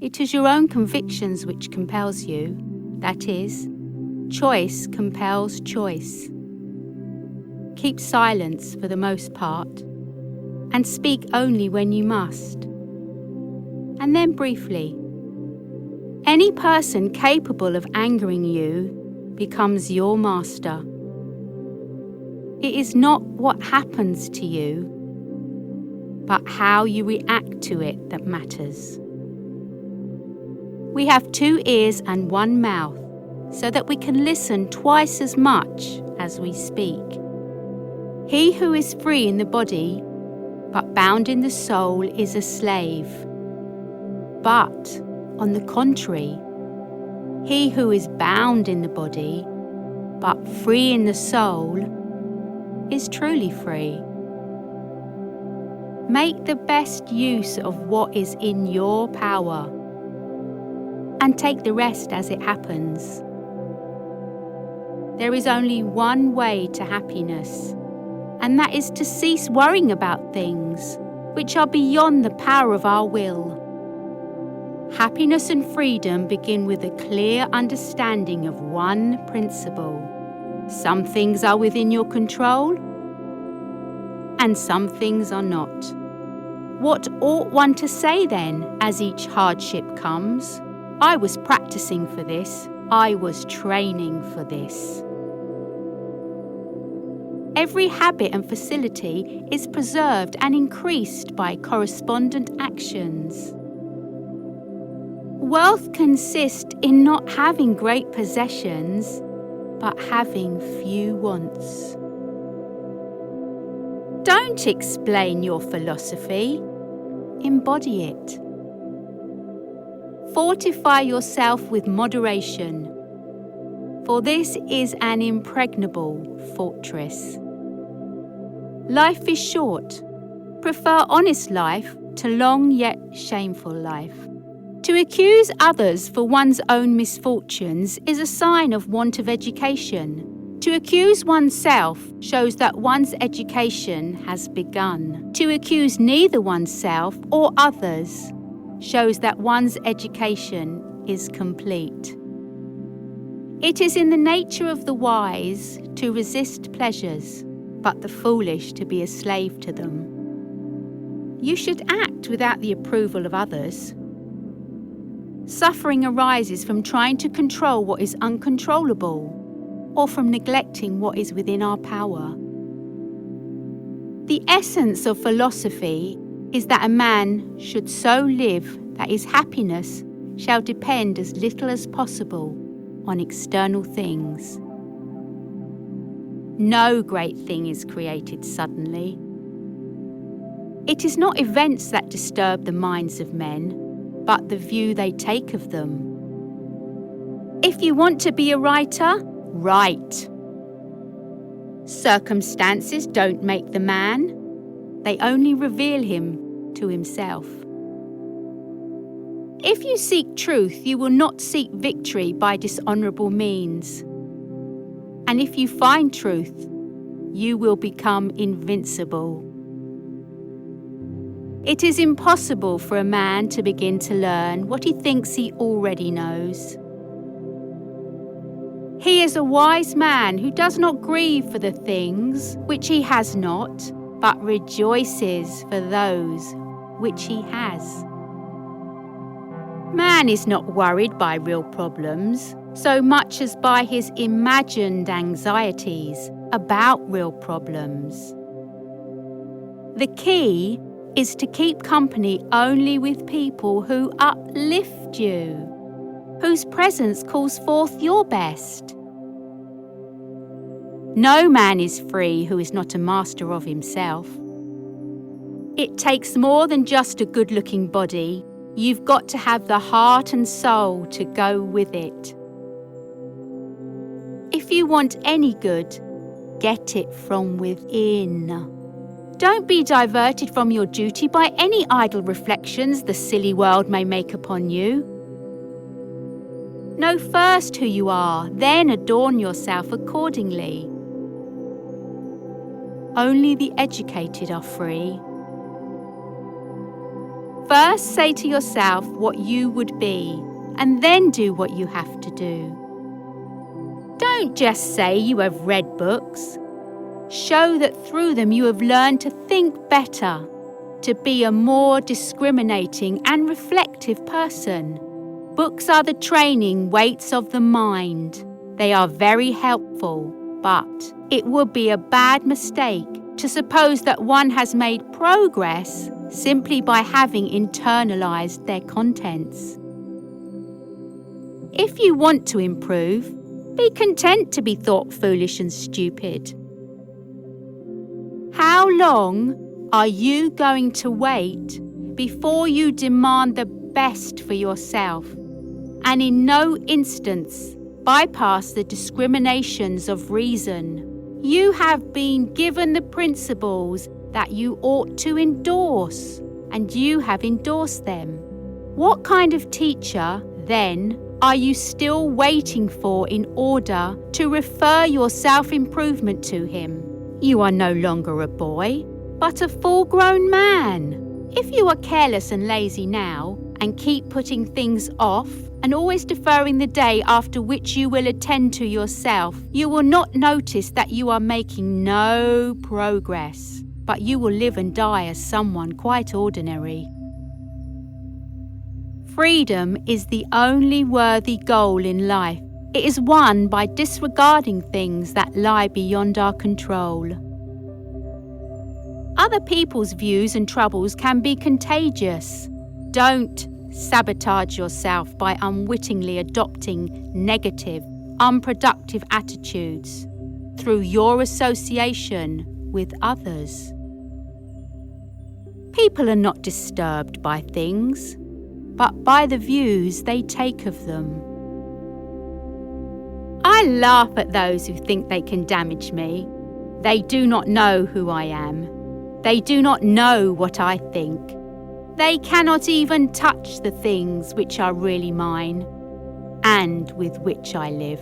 It is your own convictions which compels you. That is, choice compels choice. Keep silence for the most part, and speak only when you must. And then briefly, any person capable of angering you becomes your master. It is not what happens to you, but how you react to it that matters. We have 2 ears and 1 mouth, so that we can listen twice as much as we speak. He who is free in the body, but bound in the soul, is a slave. But, on the contrary, he who is bound in the body, but free in the soul, is truly free. Make the best use of what is in your power, and take the rest as it happens. There is only one way to happiness, and that is to cease worrying about things which are beyond the power of our will. Happiness and freedom begin with a clear understanding of one principle. Some things are within your control, and some things are not. What ought one to say then, as each hardship comes? I was practicing for this. I was training for this. Every habit and facility is preserved and increased by correspondent actions. Wealth consists in not having great possessions, but having few wants. Don't explain your philosophy, embody it. Fortify yourself with moderation, for this is an impregnable fortress. Life is short. Prefer honest life to long yet shameful life. To accuse others for one's own misfortunes is a sign of want of education. To accuse oneself shows that one's education has begun. To accuse neither oneself or others shows that one's education is complete. It is in the nature of the wise to resist pleasures, but the foolish to be a slave to them. You should act without the approval of others. Suffering arises from trying to control what is uncontrollable, or from neglecting what is within our power. The essence of philosophy is that a man should so live that his happiness shall depend as little as possible on external things. No great thing is created suddenly. It is not events that disturb the minds of men, but the view they take of them. If you want to be a writer, write. Circumstances don't make the man. They only reveal him to himself. If you seek truth, you will not seek victory by dishonourable means. And if you find truth, you will become invincible. It is impossible for a man to begin to learn what he thinks he already knows. He is a wise man who does not grieve for the things which he has not, but rejoices for those which he has. Man is not worried by real problems so much as by his imagined anxieties about real problems. The key is to keep company only with people who uplift you, whose presence calls forth your best. No man is free who is not a master of himself. It takes more than just a good-looking body. You've got to have the heart and soul to go with it. If you want any good, get it from within. Don't be diverted from your duty by any idle reflections the silly world may make upon you. Know first who you are, then adorn yourself accordingly. Only the educated are free. First say to yourself what you would be, and then do what you have to do. Don't just say you have read books. Show that through them you have learned to think better, to be a more discriminating and reflective person. Books are the training weights of the mind. They are very helpful, but it would be a bad mistake to suppose that one has made progress simply by having internalized their contents. If you want to improve, be content to be thought foolish and stupid. How long are you going to wait before you demand the best for yourself, and in no instance bypass the discriminations of reason? You have been given the principles that you ought to endorse, and you have endorsed them. What kind of teacher, then, are you still waiting for in order to refer your self-improvement to him? You are no longer a boy, but a full-grown man. If you are careless and lazy now, and keep putting things off, and always deferring the day after which you will attend to yourself, you will not notice that you are making no progress, but you will live and die as someone quite ordinary. Freedom is the only worthy goal in life. It is won by disregarding things that lie beyond our control. Other people's views and troubles can be contagious. Don't sabotage yourself by unwittingly adopting negative, unproductive attitudes through your association with others. People are not disturbed by things, but by the views they take of them. I laugh at those who think they can damage me. They do not know who I am. They do not know what I think. They cannot even touch the things which are really mine and with which I live.